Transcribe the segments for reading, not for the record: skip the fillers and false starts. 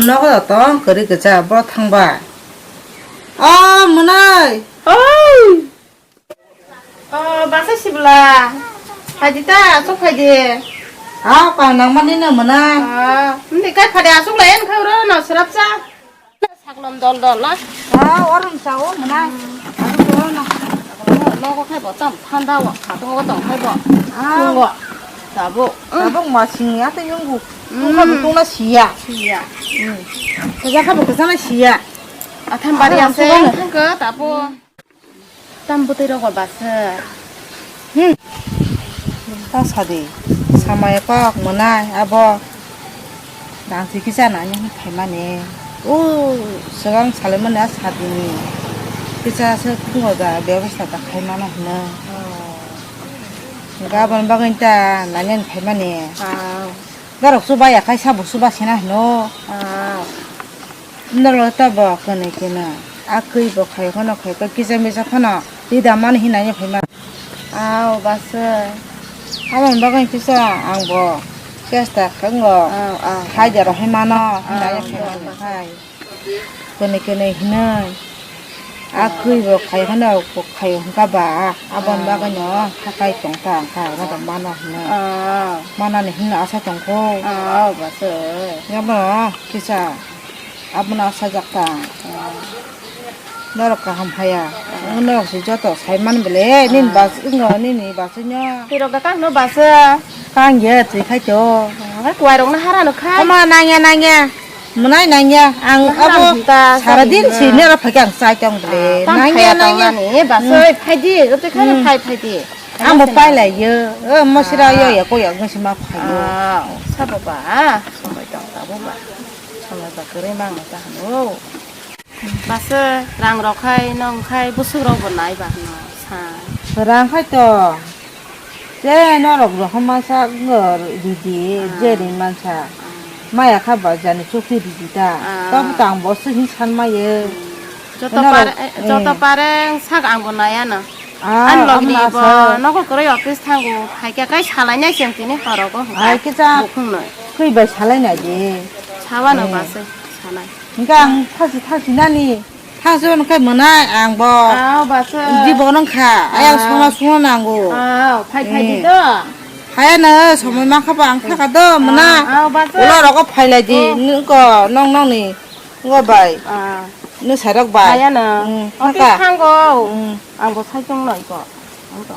나가다 또 그리 그자 뭐 탕바 아 문아이 어이. 마사시블라. 파디다, 속 파디. 아 낭만이네 문아 근데 까 파디 아속 라인 카우라 나 스랍자. 사글럼 돌돌라. 얼음 싸워 문아 너가 해봐. 땀 탄다고. 가던 거 좀 해봐. 그런 거. 나보. 나봉 마싱이야 또 영국 하부 동나 시야 시야. 그자 하부 그 사람 시야 탄발이 안 세. 한거 나보. 땀 부대려고 봤어. 딱 사디 사마에 꽉 문아 아버 나한테 기자는 아니야 대만에 오 서강 살면 내가 사디니 기자서 큰 거다 매우시다가 갈만한 너 내가 번 baganta 나는 대만에 나로 수바야 가이 사부 수바시나 너 너로 따봐 그네 걔나 아그이 뭐 가이 거나 가이 그 기자면서 하나 리다만 희나니 대만 봤어 한번 baganta 앙보 게스타 큰거 하자로 해마나 희나니 대만 하이 그네 희나 아그이 뭐 가이 하나 뭐 가이 한가봐 아번 baganya 가이 똥다 가이 나도 만나 희나 만나네 희나 아사 똥고 봤어. 야봐 기사 아버나 사작다 너로까 함하야 오늘 혹시 저도 살만 빌래 닌 바스 이거 니니 바스냐 Thì rồi các nó bà xưa. 깡예 들카죠 Cái quài đó nó hát nó khai. 어머 나냐 뭐나이 나냐 안 아버 사라딘 시내라 박양 싸정들래 나냐 này bà xơi phải đi, nó tới khai nó phải đi. 아뭐 빨래요 뭐 싫어요 예고 영심만 파요 sao bà xong rồi chọn tao bố bà xong rồi bà cứ đi mang người ta nữa bà xưa rằng rồi khai bút sức đâu vừa nãy bà nó xa 그랑 할때 제 너로 한만 사거 리디 제리만 사 마야 가봐 자네 쪽리디다 땀땅 뭐 쓰긴 산마예 cho tao pareng sak ang vừa nãy nè anh lọc đi bà nó có cái office thang của hai cái xà lại nhá xem tí này họ đâu có 아 그자 không nổi 그이 뭐 잘라냐지 차와 너 봤어 xà lại 그러니까 타지 나니 타서는 그 뭐나 앙보 bà xưa 이제 보는 카 아야 소나 수원한고 phải đi đó 하야는 소문만 가봐 안 타가도 뭐나 bà xưa 올라라고 팔려지 너거 농농니 이거 봐 너 사력 봐 hay nè office thang cô ang có sai trong này có không có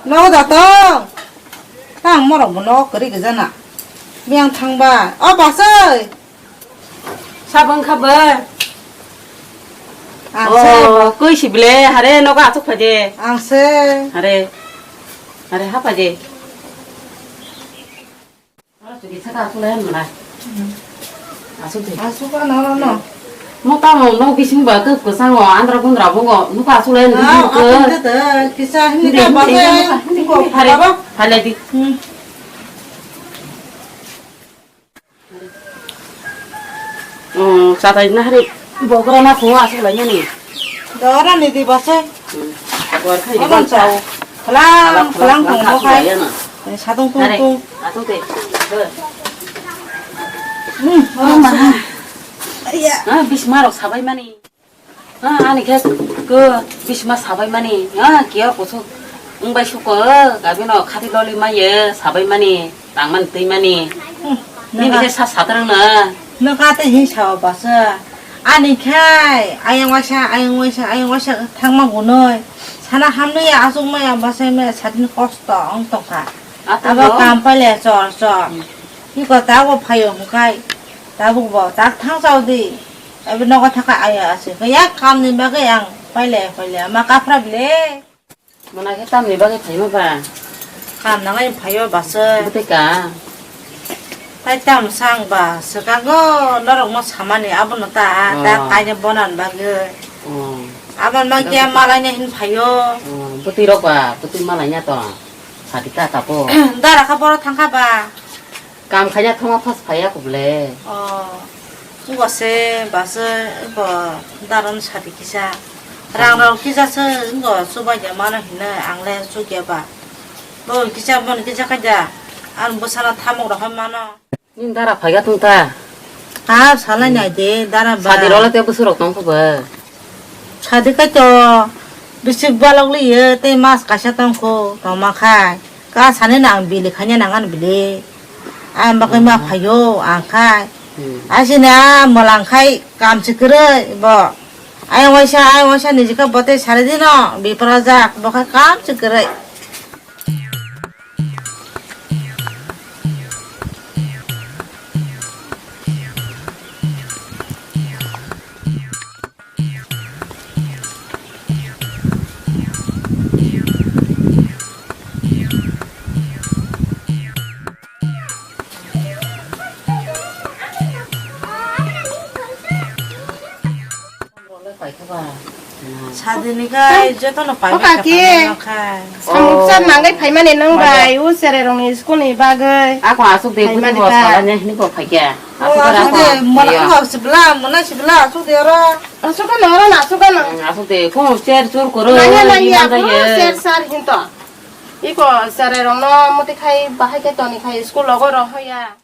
너다 땅 뭐라 뭐 그래 그잖아 미양 탕바 봤어 사번 카버 앙세 끝이 빌래 하래 너가 아속 파지 앙세 하래 하파지 저기 차가 아속래 했나 아속지 아수가 나라노 뭐 따로 너 귀신 봐 그 상어 안드라 군드라 본거 누가 아속래 했는데 근데 기사 힘들게 봐서 이거 봐봐 발레디 사다 있나 하래 뭐 그러나 고 아속래 냐니 너랑 니디 봤어 뭘 khai 어떤 싸우 랑 동거 가이 자동 뚱뚱 아속대 엄마 비스마로 사바이마니 아니 그 비스마 사바이마니 기어 고소 응바 슈거 가비노 카디롤리마 예 사바이마니 땅만 뜨이마니 니 밑에 사들었나 너가 대신 샤워 봤어 아니 khai 아영와샤 탕마고너 사나 함루야 아송마야 마세메 사진 코스터 엉떡하 아바 깜빨래 저 이거 따고 파요 khai 따고 딱 탕사오디 아비 너가 타가 아야 아시 그야 감니 마가양 빨래 마카 프라빌레 뭐나 땀 내박에 파이마 봐 감 나가니 파요 봤어 못할까 타이탐 상바 스간거 너랑 뭐 사만이 아버는 다 가냐 보난 바그 아번 막이야 말하냐 힘 봐요 betul apa betul malahnya toh sadika tapo 나라 가보러 탕가봐 kam kaya thoma pas phaya ko ble 이것에 맛을 이거 다른 사디 기사 랑랑 기사서 이거 수박이 많아 있네 앙래 쑥여봐 너 기사 한번 기사 가자 안 뭐 사람 타 먹으러 한 많아 nin dara phaya thungta 아 살라냐 돼 나라 봐 sadirola te busurok tong ko ba 사디가 또 비식 발록리 때 마스 가셨던 거 도마카 가 사는 안 빌리 가냐 나가는 빌리 안 먹으면 막 봐요 안 가. 아시나 뭐랑 가이 감치 그래 뭐 아이 와샤 니 지가 버테 사르디노 미프라자 뭐가 감치 그래 사드니가 이제 또 나빠요. 삼겹살 망가이 팔만 있는 거야. 우세레롱이 스쿨이 바그. aku asuk de butu bo salanya ni ko phaya 근데 뭐라 싶라 뭐나 싶라 소대라. 수가 너라 나 수가 너. asuk de ko share chur koro 나냐나야 셀살 힌토. 이거 세레롱 너 모티 카이 바하게 또니 카이 스쿨 로고로 허야.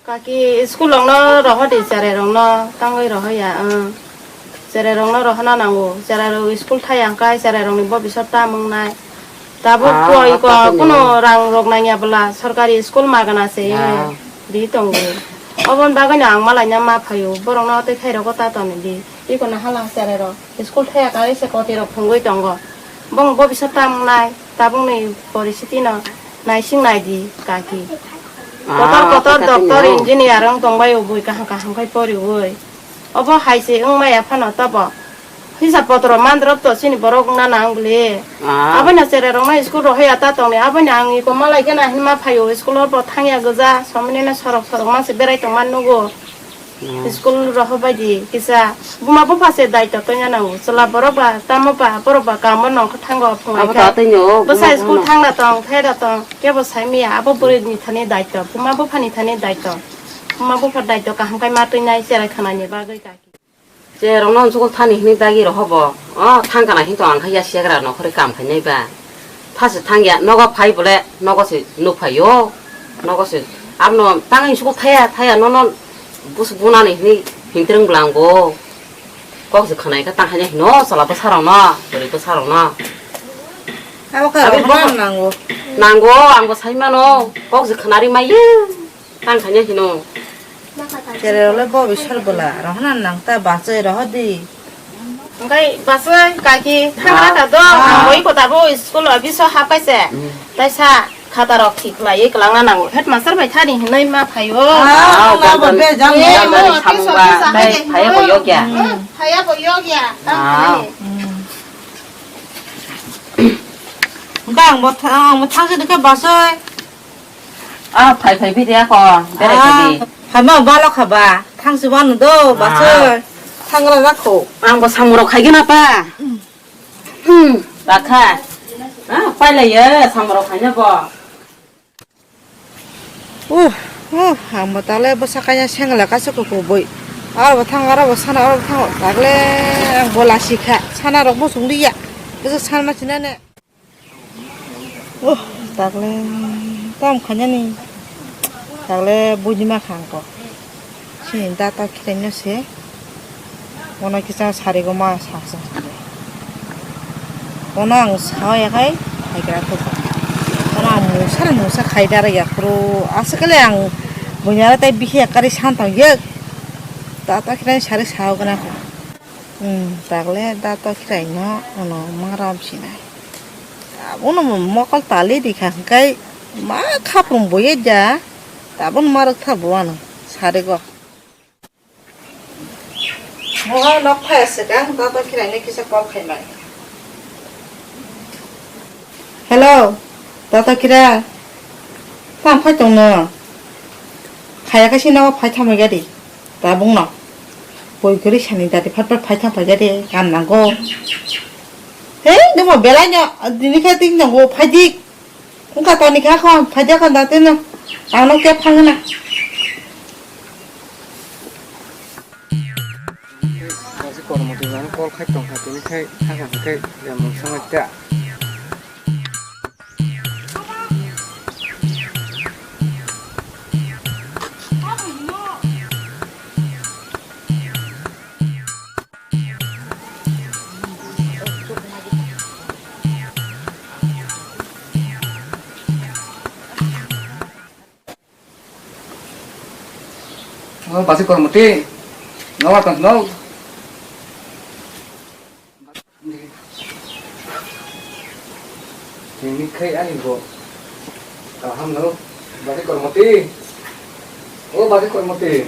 가기 스쿨 롱너 로허디 세레롱 너 땅의 로허야. 세레롱 너로 하나 나고 세레롱 스쿨 타양 가이 세레롱이 뭐 비슷다 먹나. 다부 또 이거 꾸노랑 록나냐 불라 सरकारी स्कूल मागना से दी तंगो अबन बागन आंगमाला냐 माफायो बरंना ते खाइरको तातनि दी इको ना हाला सेरेरो स्कूल थाया काले से कतिरो फंगoi तंगो बं भविष्यता मंगनाय ताबुंनि परिस्थिति न नाइसिं नाइदि काकी कतर डॉक्टर इंजिनियर तंबाय बुइ काहा काहा खाइ परिवै अब हाइसे अंमाया फानो तब हिसाबपत्र मान्द्रब तो सिनि बरक ना नांगले आबना सेरेरंना स्कुल रहया ता तंने आबना आंनि को मालाय गेना हिमा फायो स्कुल र थांया गोजा समनेना सरक सरक मासे बेराय तो माननुगो स्कुल रह बायदि किसा बुमा बफासे दायित्व तnya नांगो सला बरबा तामबा बरबा कामन नंख थांगो फुंगाय बसा स्कुल थांना तं थायदा तं केबो साइमिया आबो बोरैनि थाने दायित्व बुमा बफानि थाने दायित्व बुमा बफा दायित्व काहांखाय मातैनाय सेराय खानानि बागै गाखि je rong non sukul thani hini dagi ro hobo thang kana hin to ang khaya siagra no khore kam khanai ba thas thangya nogo phai bole nogo se nu phayo nogo se amno tangai sukul thaya no bus bunani hini hingtreng blango ko se khanai ka tang khanya no sala pa sarong no bole pa sarong no 아버가 나고 nango anggo saimano ko se khanari maye tang khanya hino 제레올레 법이 설불라 라하나 낭따 바스에라 허디 Ngay bas kaki thang do moi ko tabo school office ha paise taisa khata ro thik lai eklang na nang headmaster bai thani hinai ma phayo 나 법에 장 samungba dai phaya ko yogya phaya bo yogya 뭐 탕스 이렇게 봐서 phai bi dia ko dere bi 하면 말로 봐 탕스 왔는도 봐서 탕을 낳고 angbo samuro khaigena pa rakha paila ye samuro khanya bo 뭐 달래 뭐 사카냐 생을 가서 그거 뭐 알아봐 탕 알아봐 산아 알아봐 탕 달래 몰라 시카 산아로 뭐 송리야 그래서 살마 지나네 달래 다음 가냐니 달래 보지마 간거 신인다 딱 기다렸어 오늘 기사 사리고만 사서 오늘 사와야 가이 하이그라고 오늘 무사 가이다라 약으로 아스칼량 뭐냐라 때 비히 약간이 산타 역 따따 기다리 사리 사오거나 달래 따따 기다리노 오늘 마람시나 오늘 뭐걸 달리 디카 가이 마 카프로 보여자 따본 마르 타 보아는 사리고 뭐가 녹화했을까? 나도 기다리네 기사 꼭 해봐. 헬로, 나도 기다. 땀 활동 넣어. फायाखैसै ना फायथामै गारि दा बुंनाव बय गोरि सानै दारि फाट फायथांफाय गारि गाननांगौ हे नों बेलायनो दिनैखाय दिनांगौ फायदिक ओंखा तानिखा खाव फायदिया खान दातेनो आंनाव केब फाङोना Kasi kalau mau tinggal kol kai tong kai ini kai agak kai yang mau sama tak. Oh, pasti kalau mati, nawa kan nawa. Ini kayak ani bro, alhamdulillah, pasti kalau mati, oh pasti kalau mati.